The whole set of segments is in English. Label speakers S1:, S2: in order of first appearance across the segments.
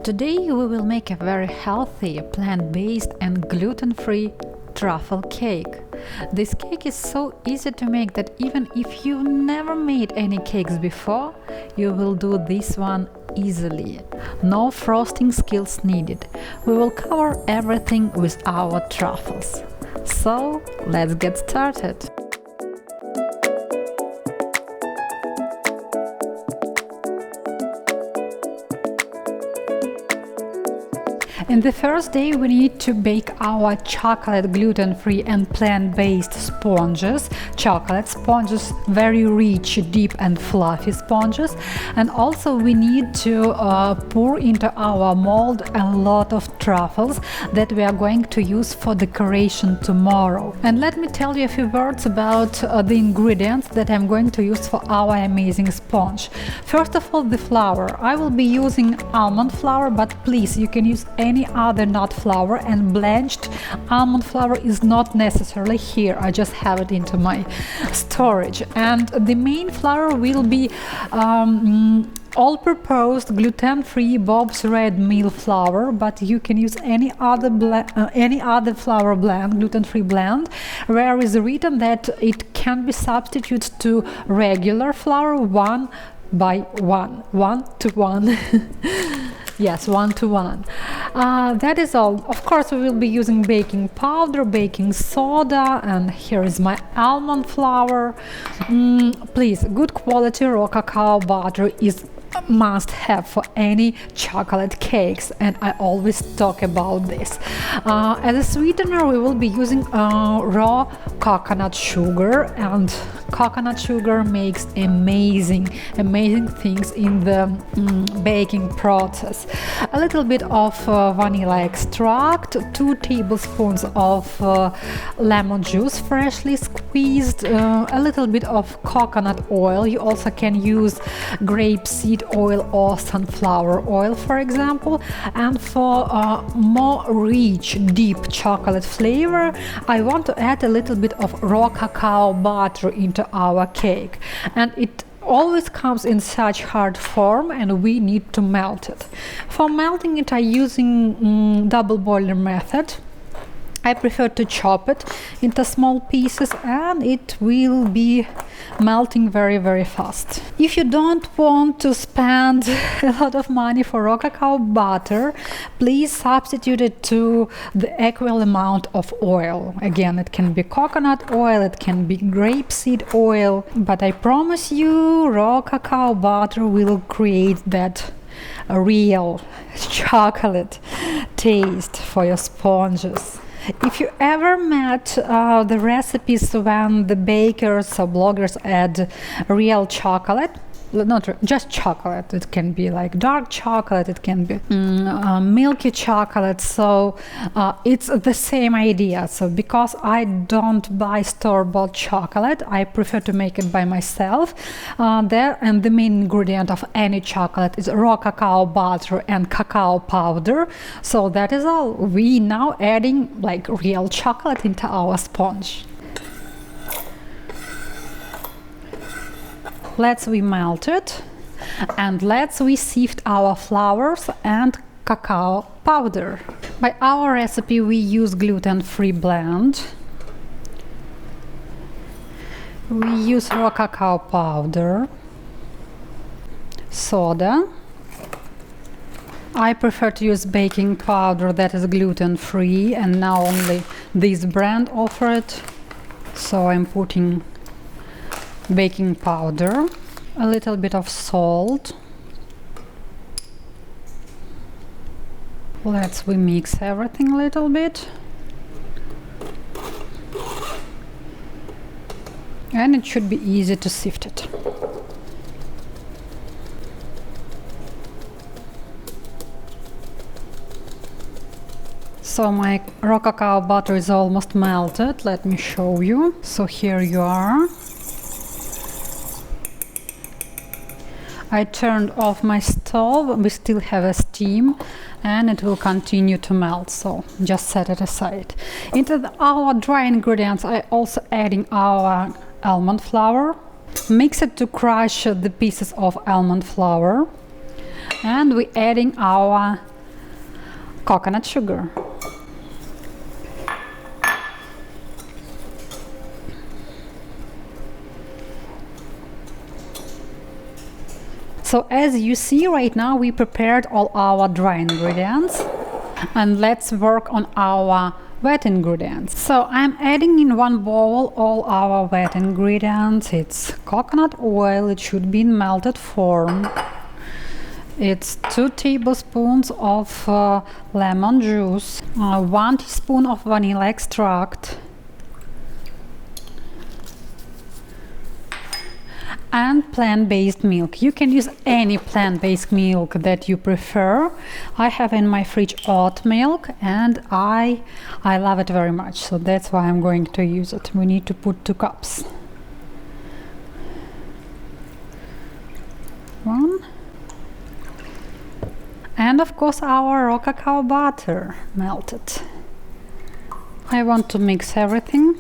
S1: Today we will make a very healthy, plant-based and gluten-free truffle cake. This cake is so easy to make that even if you've never made any cakes before, you will do this one easily. No frosting skills needed. We will cover everything with our truffles. So let's get started. In the first day we need to bake our chocolate gluten-free and plant-based sponges. Chocolate sponges, very rich, deep and fluffy sponges. And also we need to pour into our mold a lot of truffles that we are going to use for decoration tomorrow. And let me tell you a few words about the ingredients that I'm going to use for our amazing sponge. First of all, the flour. I will be using almond flour, but please, you can use any other nut flour, and blanched almond flour is not necessarily here. I just have it into my storage. And the main flour will be all-purpose gluten-free Bob's Red Mill flour, but you can use any other flour blend, gluten-free blend, where is written that it can be substituted to regular flour 1 by 1, 1 to 1. Yes, 1 to 1. That is all. Of course, we will be using baking powder, baking soda, and here is my almond flour. Please, good quality raw cacao butter is must have for any chocolate cakes, and I always talk about this. As a sweetener we will be using raw coconut sugar, and coconut sugar makes amazing things in the baking process. A little bit of vanilla extract, 2 tablespoons of lemon juice freshly squeezed, a little bit of coconut oil. You also can use grapeseed oil or sunflower oil, for example. And for more rich, deep chocolate flavor, I want to add a little bit of raw cacao butter into our cake. And it always comes in such hard form, and we need to melt it. For melting it, I'm using double boiler method. I prefer to chop it into small pieces, and it will be melting very fast. If you don't want to spend a lot of money for raw cacao butter, please substitute it to the equal amount of oil. Again, it can be coconut oil, it can be grapeseed oil, but I promise you raw cacao butter will create that real chocolate taste for your sponges. If you ever met the recipes when the bakers or bloggers add real chocolate, not just chocolate, it can be like dark chocolate, it can be milky chocolate, so it's the same idea. So because I don't buy store-bought chocolate, I prefer to make it by myself. And the main ingredient of any chocolate is raw cacao butter and cacao powder. So that is all. We now adding like real chocolate into our sponge. Let's we melt it, and let's we sift our flours and cacao powder. By our recipe we use gluten-free blend. We use raw cacao powder, soda. I prefer to use baking powder that is gluten-free, and now only this brand offer it, so I'm putting baking powder, a little bit of salt. Let's we mix everything a little bit, and it should be easy to sift it. So my raw cacao butter is almost melted. Let me show you. So here you are. I turned off my stove, we still have a steam, and it will continue to melt, so just set it aside. Into our dry ingredients I also adding our almond flour. Mix it to crush the pieces of almond flour, and we adding our coconut sugar. So as you see right now, we prepared all our dry ingredients, and let's work on our wet ingredients. So I'm adding in one bowl all our wet ingredients. It's coconut oil, it should be in melted form. It's 2 tablespoons of lemon juice, 1 teaspoon of vanilla extract, and plant-based milk. You can use any plant-based milk that you prefer. I have in my fridge oat milk, and I love it very much, so that's why I'm going to use it. We need to put 2 cups. 1. And of course our raw cacao butter melted. I want to mix everything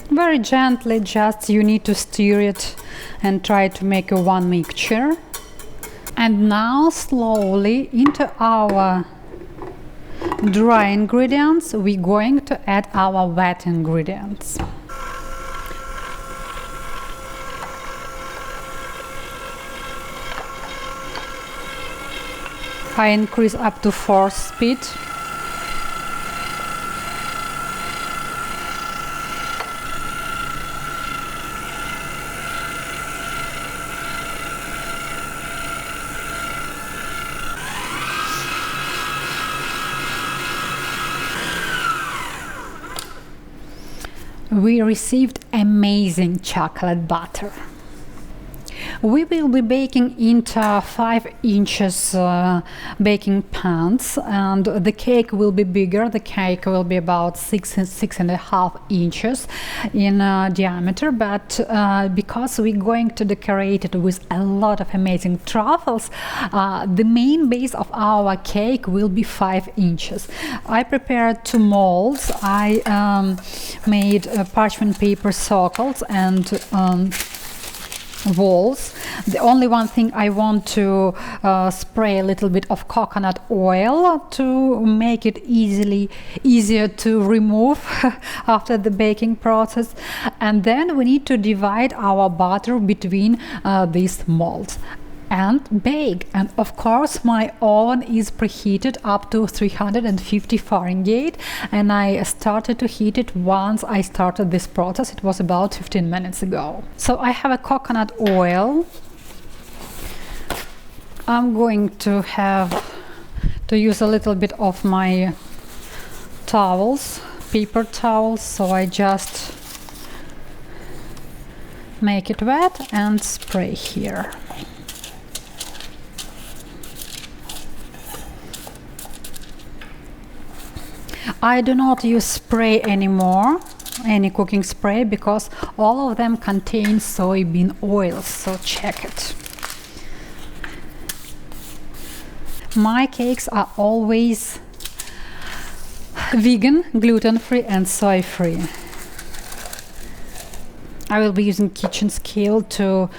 S1: very gently, just you need to stir it and try to make a one mixture. And now slowly into our dry ingredients we're going to add our wet ingredients. I increase up to 4 speed. We received amazing chocolate butter. We will be baking into 5 inches baking pans, and the cake will be bigger. The cake will be about 6.5 inches in diameter, but because we're going to decorate it with a lot of amazing truffles, the main base of our cake will be 5 inches. I prepared 2 molds. I made parchment paper circles and walls. The only one thing I want to spray a little bit of coconut oil to make it easier to remove after the baking process, and then we need to divide our butter between these molds and bake. And of course my oven is preheated up to 350 Fahrenheit, and I started to heat it once I started this process. It was about 15 minutes ago. So I have a coconut oil. I'm going to use a little bit of my towels, paper towels, so I just make it wet and spray here. I do not use spray anymore, any cooking spray, because all of them contain soybean oil, so check it. My cakes are always vegan, gluten-free and soy-free. I will be using kitchen scale to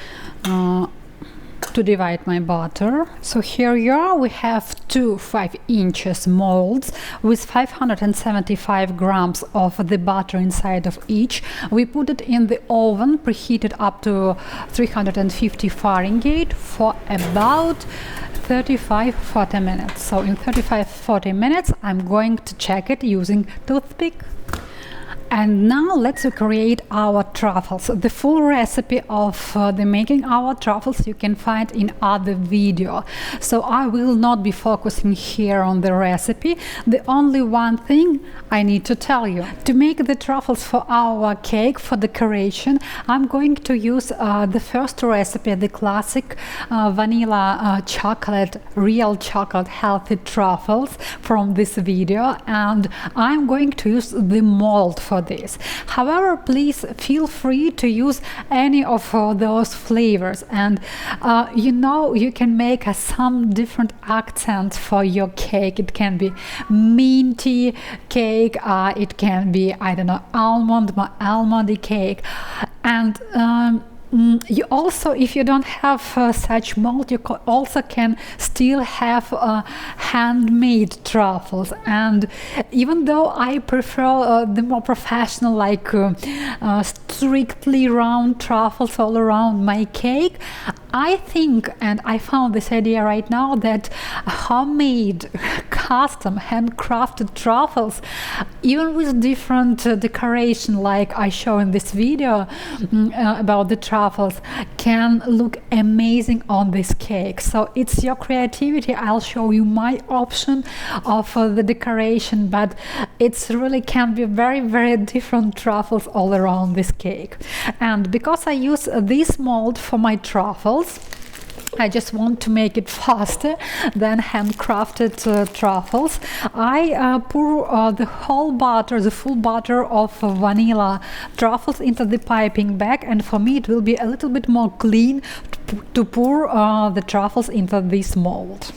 S1: divide my butter. So here you are, we have 2 5 inches molds with 575 grams of the butter inside of each. We put it in the oven, preheated up to 350 Fahrenheit for about 35-40 minutes. So in 35-40 minutes I'm going to check it using toothpick. And now let's create our truffles. The full recipe of the making our truffles you can find in other video, so I will not be focusing here on the recipe. The only one thing I need to tell you: to make the truffles for our cake for decoration, I'm going to use the first recipe, the classic vanilla chocolate, real chocolate healthy truffles from this video, and I'm going to use the mold for this. However, please feel free to use any of those flavors, and you can make some different accents for your cake. It can be minty cake, it can be, I don't know, almondy cake, and You also, if you don't have such mold, you also can still have handmade truffles. And even though I prefer the more professional, like strictly round truffles all around my cake, I think, and I found this idea right now, that homemade, custom, handcrafted truffles, even with different decoration like I show in this video about the truffles, can look amazing on this cake. So it's your creativity. I'll show you my option of the decoration, but it's really can be very different truffles all around this cake. And because I use this mold for my truffles, I just want to make it faster than handcrafted truffles. I pour the whole butter, the full butter of vanilla truffles into the piping bag, and for me it will be a little bit more clean to pour the truffles into this mold.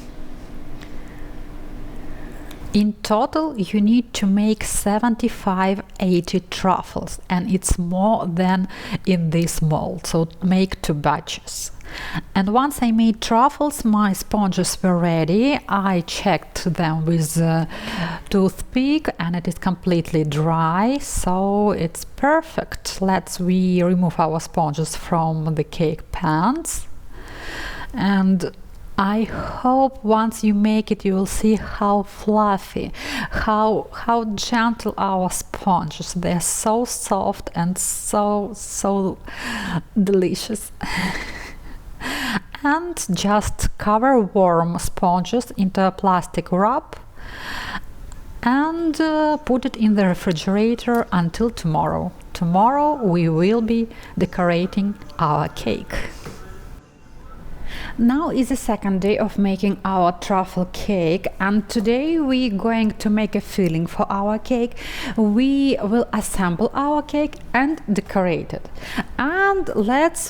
S1: In total, you need to make 75-80 truffles, and it's more than in this mold, so make 2 batches. And once I made truffles, my sponges were ready. I checked them with a toothpick and it is completely dry, so it's perfect. We remove our sponges from the cake pans. And I hope once you make it, you will see how fluffy, how gentle our sponges. They're so soft and so delicious. And just cover warm sponges into a plastic wrap and put it in the refrigerator until tomorrow. Tomorrow we will be decorating our cake. Now is the second day of making our truffle cake, and today we're going to make a filling for our cake. We will assemble our cake and decorate it. And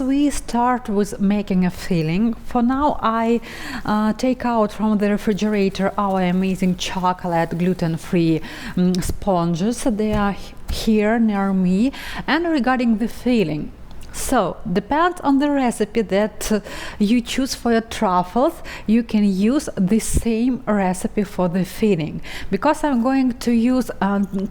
S1: we start with making a filling. For now I take out from the refrigerator our amazing chocolate gluten-free sponges. They are here near me. And regarding the filling, so, depends on the recipe that you choose for your truffles, you can use the same recipe for the filling. Because I'm going to use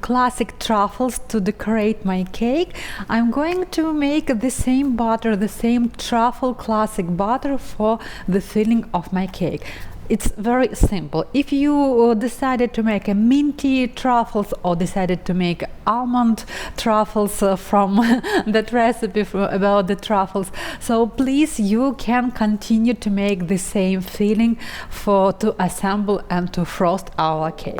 S1: classic truffles to decorate my cake, I'm going to make the same butter, the same truffle classic butter for the filling of my cake. It's very simple. If you decided to make a minty truffles or decided to make almond truffles from that recipe about the truffles, so please you can continue to make the same filling to assemble and to frost our cake.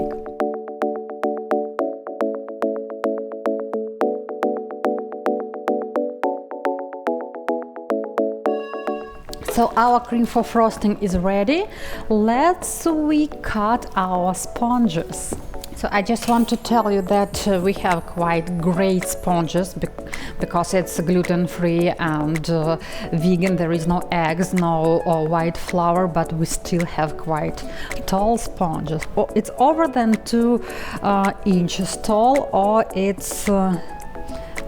S1: So our cream for frosting is ready. We cut our sponges. So I just want to tell you that we have quite great sponges because it's gluten-free and vegan. There is no eggs, no white flour, but we still have quite tall sponges. It's over than 2 inches tall, or it's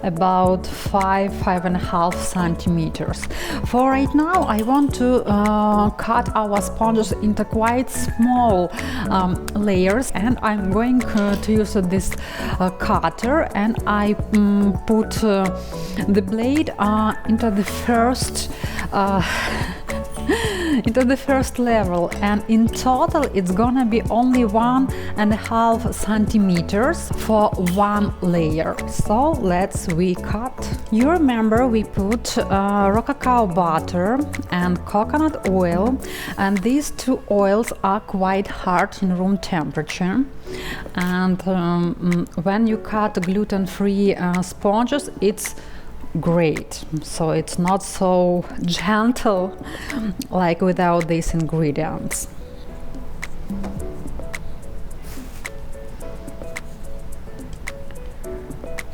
S1: about 5.5 centimeters. For right now I want to cut our sponges into quite small layers, and I'm going to use this cutter, and I put the blade into the first level, and in total it's gonna be only 1.5 centimeters for 1 layer. So we cut. You remember we put raw cacao butter and coconut oil, and these 2 oils are quite hard in room temperature, and when you cut gluten-free sponges, it's great, so it's not so gentle like without these ingredients.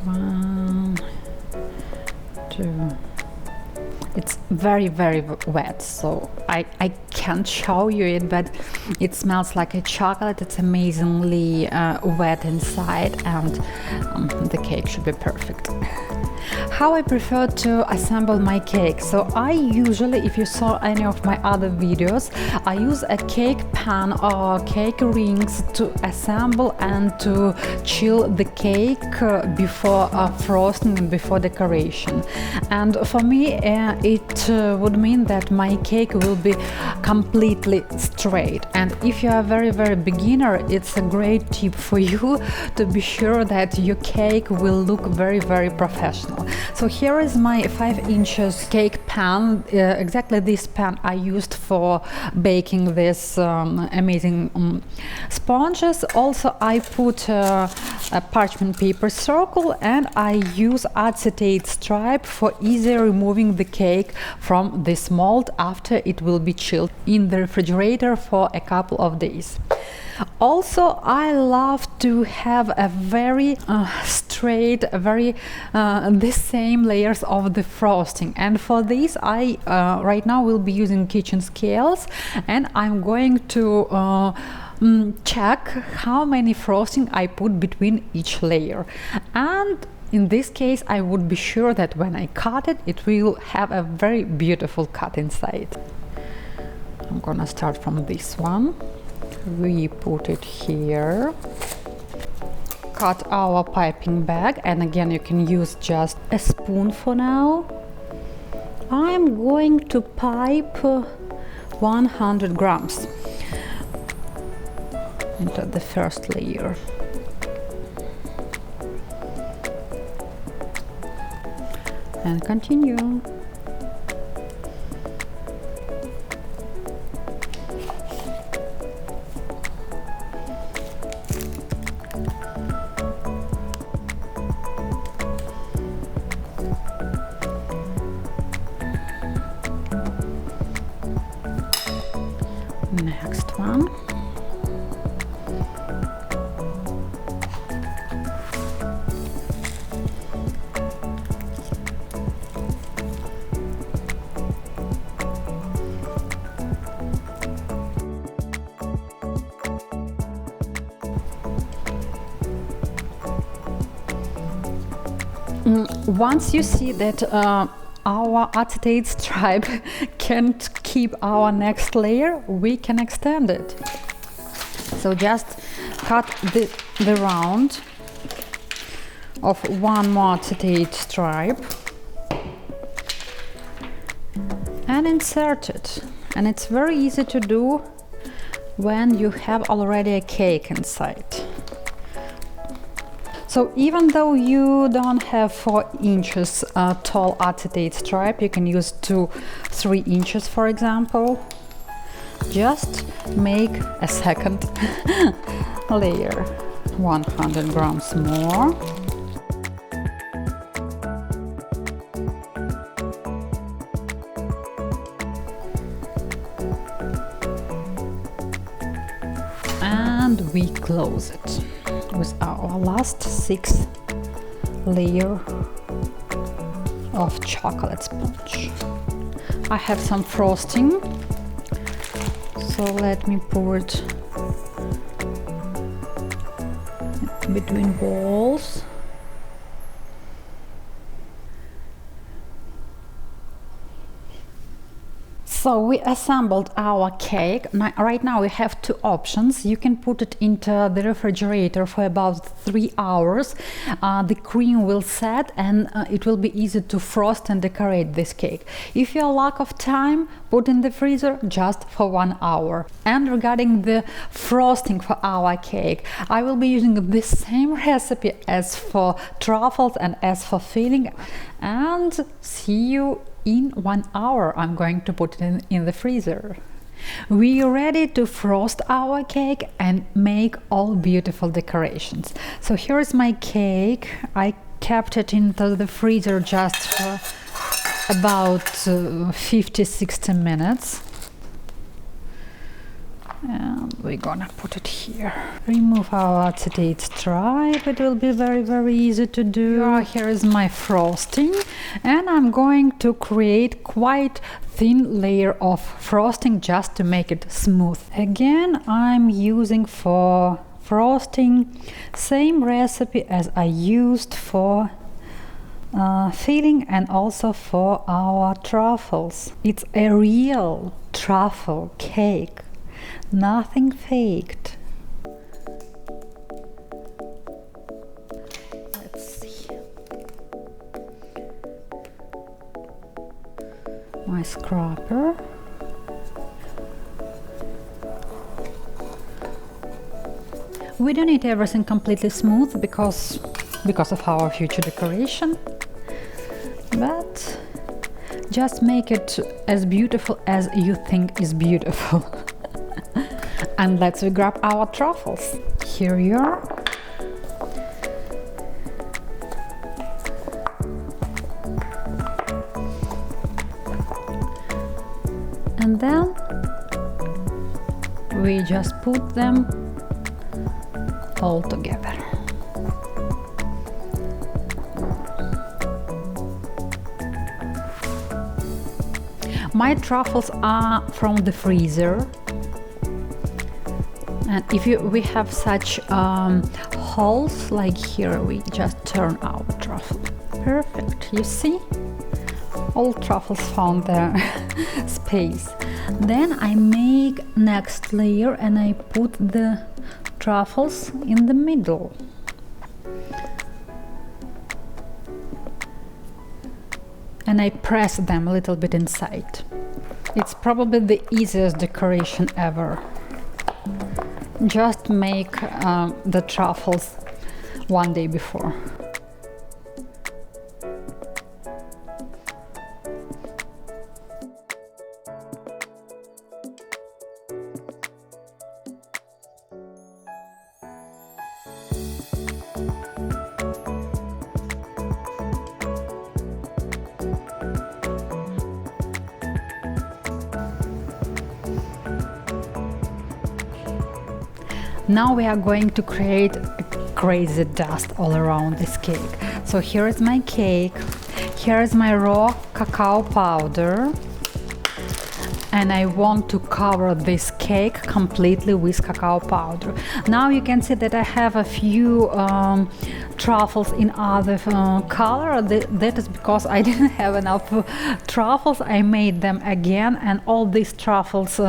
S1: 1, 2. It's very wet, so I can't show you it, but it smells like a chocolate. It's amazingly wet inside, and the cake should be perfect. How I prefer to assemble my cake. So I usually, if you saw any of my other videos, I use a cake pan or cake rings to assemble and to chill the cake before frosting and before decoration. And for me it would mean that my cake will be completely straight. And if you are very beginner, it's a great tip for you to be sure that your cake will look very professional. So here is my 5 inches cake pan. Exactly this pan I used for baking this amazing sponges. Also I put a parchment paper circle, and I use acetate stripe for easy removing the cake from this mold after it will be chilled in the refrigerator for a couple of days. Also, I love to have a very straight, the same layers of the frosting, and for this I right now will be using kitchen scales, and I'm going to check how many frosting I put between each layer. And in this case I would be sure that when I cut it, it will have a very beautiful cut inside. I'm gonna start from this one. We put it here, cut our piping bag, and again you can use just a spoon for now. I'm going to pipe 100 grams into the first layer. And continue. Next one. Once you see that our acetate stripe can't keep our next layer, we can extend it. So just cut the round of one more acetate stripe and insert it. And it's very easy to do when you have already a cake inside. So even though you don't have 4 inches tall acetate stripe, you can use 2-3 inches, for example. Just make a second layer. 100 grams more. And we close it with our last 6th layer of chocolate sponge. I have some frosting, so let me pour it between balls. So we assembled our cake. Right now we have 2 options. You can put it into the refrigerator for about 3 hours. The cream will set and it will be easy to frost and decorate this cake. If you have lack of time, put in the freezer just for 1 hour. And regarding the frosting for our cake, I will be using the same recipe as for truffles and as for filling. And see you in 1 hour. I'm going to put it in the freezer. We are ready to frost our cake and make all beautiful decorations. So here is my cake. I kept it into the freezer just for about 50-60 minutes. And we're gonna put it here. Remove our acetate stripe. It will be very easy to do. Here is my frosting, and I'm going to create quite thin layer of frosting just to make it smooth. Again, I'm using for frosting same recipe as I used for filling and also for our truffles. It's a real truffle cake, nothing faked. Let's see. My scrapper. We don't need everything completely smooth because of our future decoration, but just make it as beautiful as you think is beautiful. And let's grab our truffles. Here you are. And then we just put them all together. My truffles are from the freezer, and if we have such holes like here, we just turn our truffle. Perfect, you see? All truffles found their space. Then I make next layer and I put the truffles in the middle. And I press them a little bit inside. It's probably the easiest decoration ever. Just make the truffles one day before. Now we are going to create a crazy dust all around this cake. So here is my cake, here is my raw cacao powder, and I want to cover this cake completely with cacao powder. Now you can see that I have a few truffles in other color. That is because I didn't have enough truffles. I made them again, and all these truffles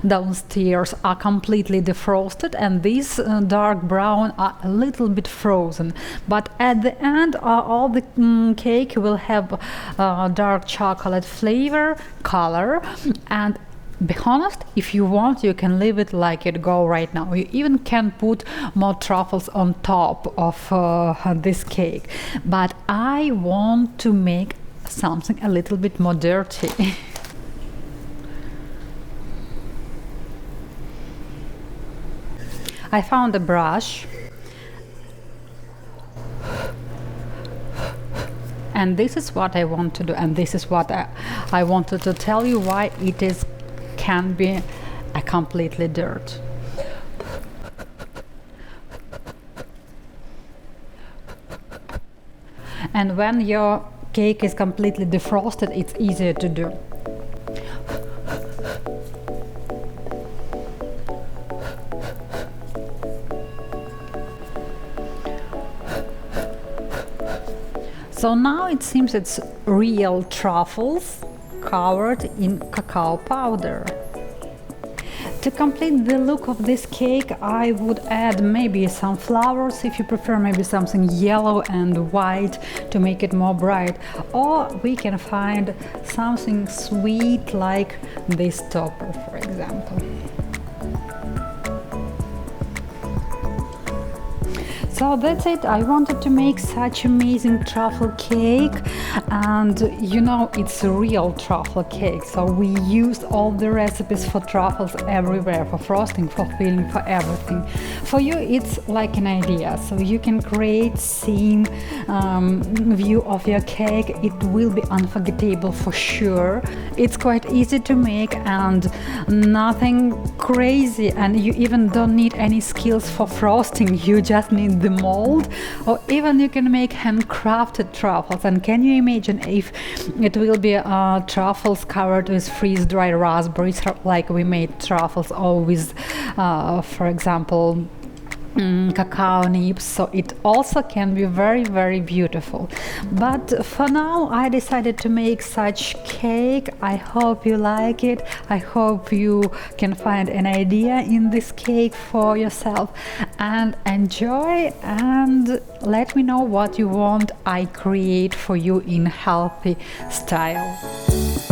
S1: downstairs are completely defrosted, and these dark brown are a little bit frozen. But at the end, all the cake will have dark chocolate flavor, color, and be honest, if you want, you can leave it like it go right now. You even can put more truffles on top of this cake. But I want to make something a little bit more dirty. I found a brush. And this is what I want to do, and this is what I wanted to tell you why it is can be a completely dirt. And when your cake is completely defrosted, it's easier to do. So now it seems it's real truffles covered in cacao powder. To complete the look of this cake, I would add maybe some flowers, if you prefer, maybe something yellow and white to make it more bright. Or we can find something sweet like this topper, for example. So that's it. I wanted to make such amazing truffle cake, and you know it's a real truffle cake. So we used all the recipes for truffles everywhere, for frosting, for filling, for everything. For you it's like an idea, so you can create scene view of your cake. It will be unforgettable for sure. It's quite easy to make and nothing crazy, and you even don't need any skills for frosting. You just need the mold, or even you can make handcrafted truffles. And can you imagine if it will be truffles covered with freeze-dried raspberries, like we made truffles, or with for example cacao nibs, so it also can be very, very beautiful. But for now I decided to make such cake. I hope you like it. I hope you can find an idea in this cake for yourself and enjoy, and let me know what you want I create for you in healthy style.